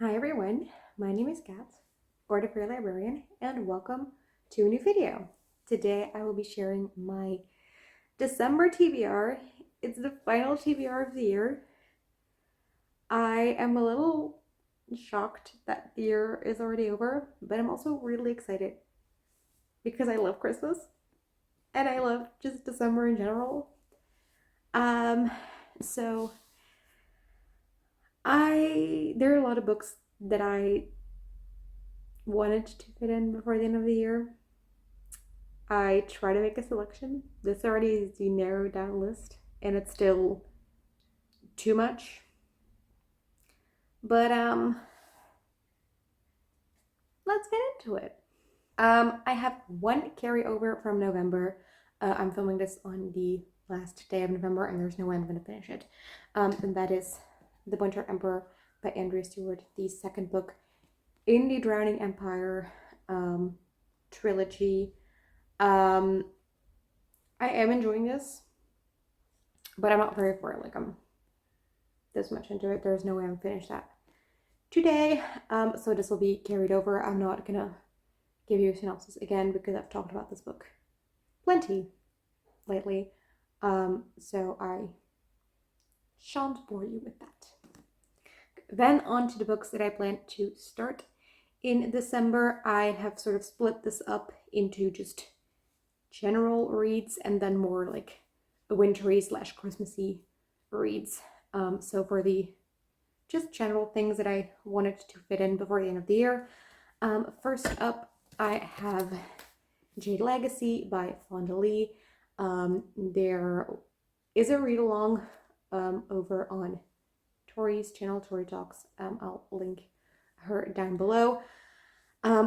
Hi everyone, my name is Kat, Board of Career Librarian, and welcome to a new video. Today I will be sharing my December TBR. It's the final TBR of the year. I am a little shocked that the year is already over, but I'm also really excited because I love Christmas and I love just December in general. So there are a lot of books that I wanted to fit in before the end of the year. I try to make a selection. This already is the narrowed down list, and it's still too much. But let's get into it. I have one carryover from November. I'm filming this on the last day of November, and there's no way I'm going to finish it. And that is The Winter Emperor by Andrea Stewart, the second book in the Drowning Empire trilogy. I am enjoying this, but I'm not very far. Like, I'm this much into it. There's no way I'm finished that today. So this will be carried over. I'm not gonna give you a synopsis again because I've talked about this book plenty lately. So I shan't bore you with that. Then on to the books that I plan to start in December. I have sort of split this up into just general reads and then more like wintry / Christmassy reads. So for the just general things that I wanted to fit in before the end of the year. First up, I have Jade Legacy by Fonda Lee. There is a read along over on Tori's channel, Tori Talks. I'll link her down below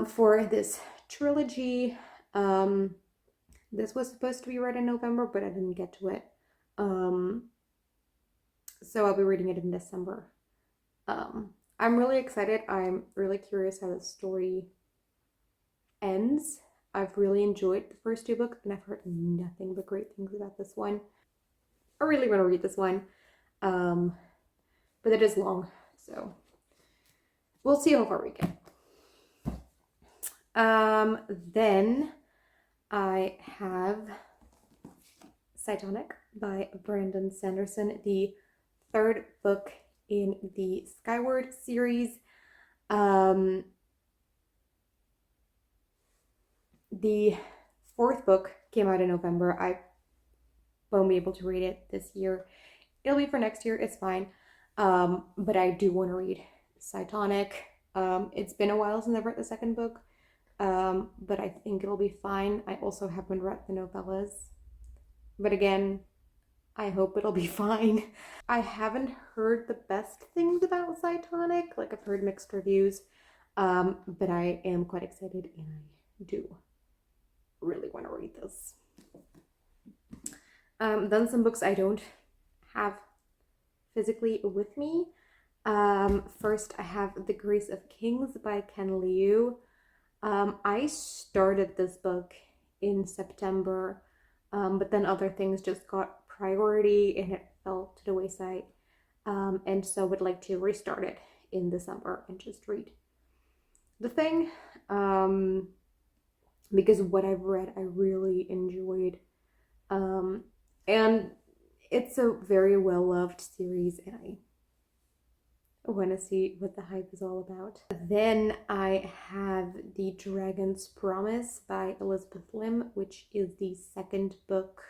for this trilogy. This was supposed to be read in November, but I didn't get to it. So I'll be reading it in December. I'm really excited. I'm really curious how the story ends. I've really enjoyed the first two books, and I've heard nothing but great things about this one. I really want to read this one, but it is long, so we'll see how far we get. Then I have Cytonic by Brandon Sanderson, the third book in the Skyward series. The fourth book came out in November. I won't be able to read it this year. It'll be for next year. It's fine. But I do want to read Cytonic. It's been a while since I've read the second book, but I think it'll be fine. I also haven't read the novellas, but again, I hope it'll be fine. I haven't heard the best things about Cytonic. Like, I've heard mixed reviews, but I am quite excited, and I do really want to read this. Then some books I don't have physically with me. First, I have The Grace of Kings by Ken Liu. I started this book in September, but then other things just got priority and it fell to the wayside. And so would like to restart it in December and just read the thing. Because what I've read, I really enjoyed. And it's a very well-loved series, and I want to see what the hype is all about. Then I have The Dragon's Promise by Elizabeth Lim, which is the second book.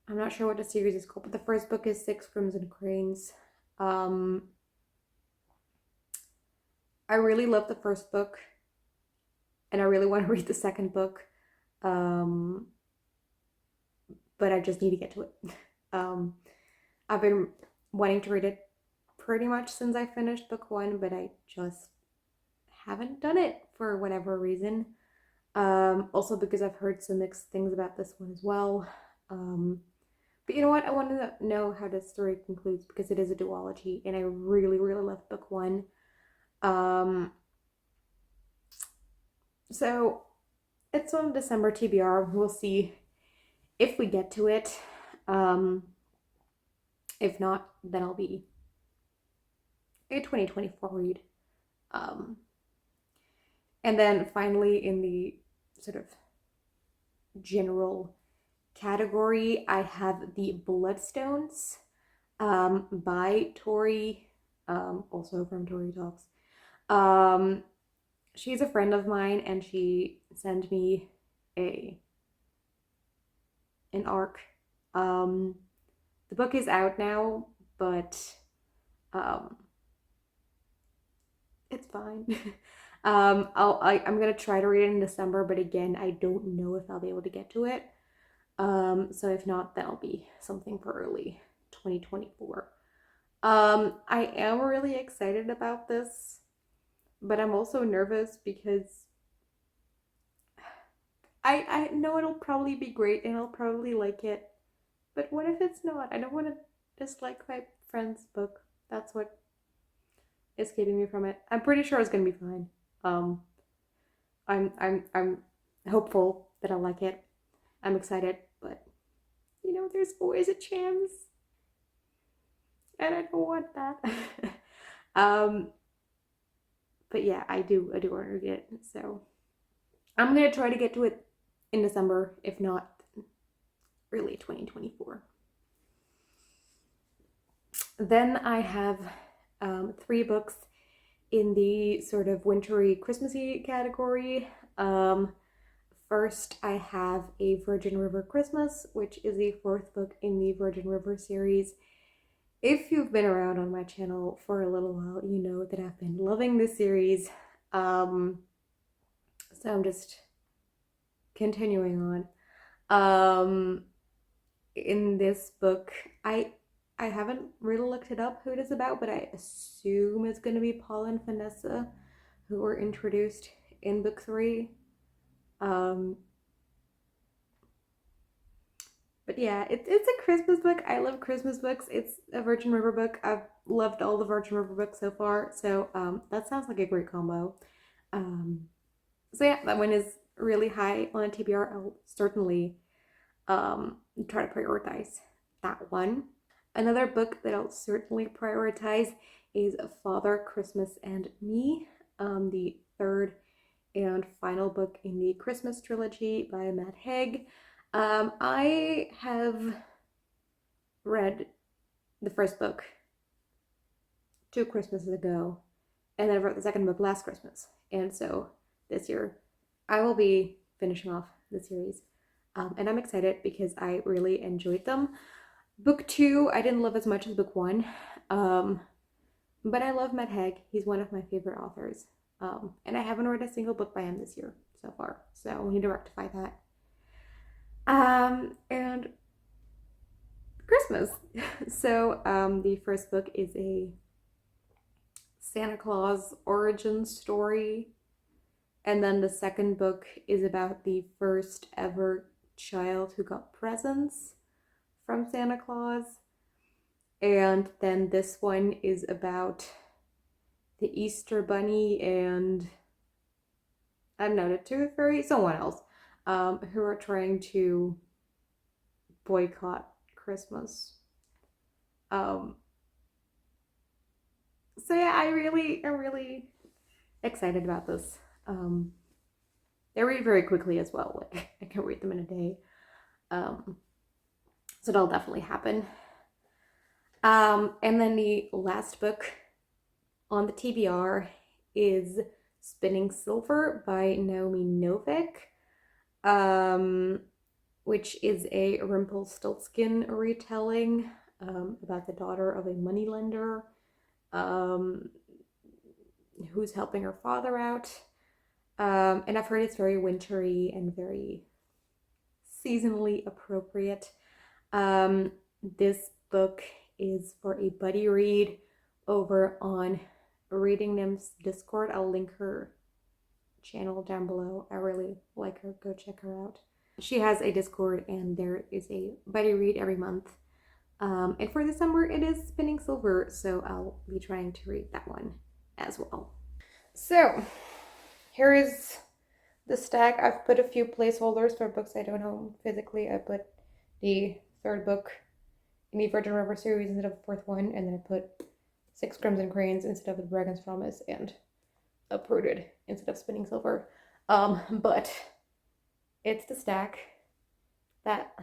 I'm not sure what the series is called, but the first book is Six Crimson Cranes. I really love the first book, and I really want to read the second book, but I just need to get to it. I've been wanting to read it pretty much since I finished book one, but I just haven't done it for whatever reason. Also because I've heard some mixed things about this one as well. But you know what? I want to know how the story concludes because it is a duology, and I really, really loved book one. So it's on December TBR. We'll see if we get to it. If not, then I'll be a 2024 read. And then finally, in the sort of general category, I have The Bloodstones by Tori, also from Tori Talks. She's a friend of mine, and she sent me an arc. The book is out now, but it's fine. I'm gonna try to read it in December, but again, I don't know if I'll be able to get to it. So if not, that'll be something for early 2024. I am really excited about this, but I'm also nervous because I know it'll probably be great and I'll probably like it. But what if it's not? I don't want to dislike my friend's book. That's what is keeping me from it. I'm pretty sure it's gonna be fine. I'm hopeful that I'll like it. I'm excited, but you know, there's always a chance, and I don't want that. But yeah, I do want to read it. So I'm gonna try to get to it in December, if not early 2024. Then I have 3 books in the sort of wintry, Christmassy category. First, I have A Virgin River Christmas, which is the 4th book in the Virgin River series. If you've been around on my channel for a little while, you know that I've been loving this series. So I'm just continuing on. In this book, I haven't really looked it up who it is about, but I assume it's going to be Paul and Vanessa, who were introduced in book 3. But yeah, it's a Christmas book. I love Christmas books. It's a Virgin River book. I've loved all the Virgin River books so far, so that sounds like a great combo. So yeah, that one is really high on a TBR. I'll certainly try to prioritize that one. Another book that I'll certainly prioritize is Father Christmas and Me, the 3rd and final book in the Christmas trilogy by Matt Haig. I have read the first book 2 Christmases ago, and then I wrote the second book last Christmas. And so this year I will be finishing off the series. And I'm excited because I really enjoyed them. Book 2 I didn't love as much as book 1, but I love Matt Haig. He's one of my favorite authors. And I haven't read a single book by him this year so far, so we need to rectify that. And Christmas. So the first book is a Santa Claus origin story, and then the second book is about the first ever child who got presents from Santa Claus. And then this one is about the Easter Bunny and I don't know, the Tooth Fairy, someone else, who are trying to boycott Christmas. So yeah, I'm really excited about this. They read very quickly as well. Like I can read them in a day. So that'll definitely happen. And then the last book on the TBR is Spinning Silver by Naomi Novik, which is a Rumpelstiltskin retelling about the daughter of a moneylender who's helping her father out. And I've heard it's very wintry and very seasonally appropriate. This book is for a buddy read over on Reading Nymph's Discord. I'll link her channel down below. I really like her. Go check her out. She has a Discord and there is a buddy read every month. And for December it is Spinning Silver, so I'll be trying to read that one as well. So here is the stack. I've put a few placeholders for books I don't own physically. I put the 3rd book in the Virgin River series instead of the 4th one, and then I put 6 Crimson Cranes instead of the Dragon's Promise, and Uprooted instead of Spinning Silver. But it's the stack that,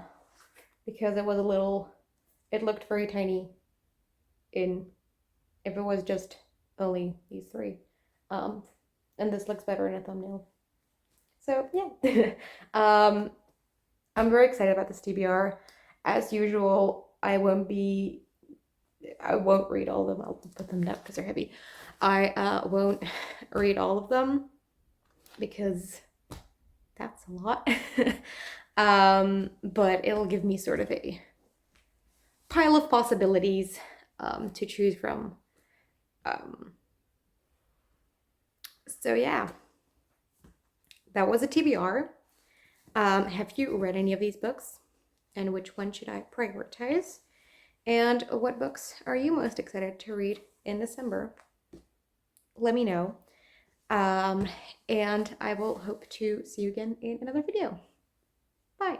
because it was it looked very tiny if it was just only these 3. And this looks better in a thumbnail. So yeah. I'm very excited about this TBR. As usual, I won't read all of them. I'll put them down because they're heavy. I won't read all of them because that's a lot. But it'll give me sort of a pile of possibilities to choose from. So yeah, that was a TBR. Have you read any of these books? And which one should I prioritize? And what books are you most excited to read in December? Let me know. And I will hope to see you again in another video. Bye.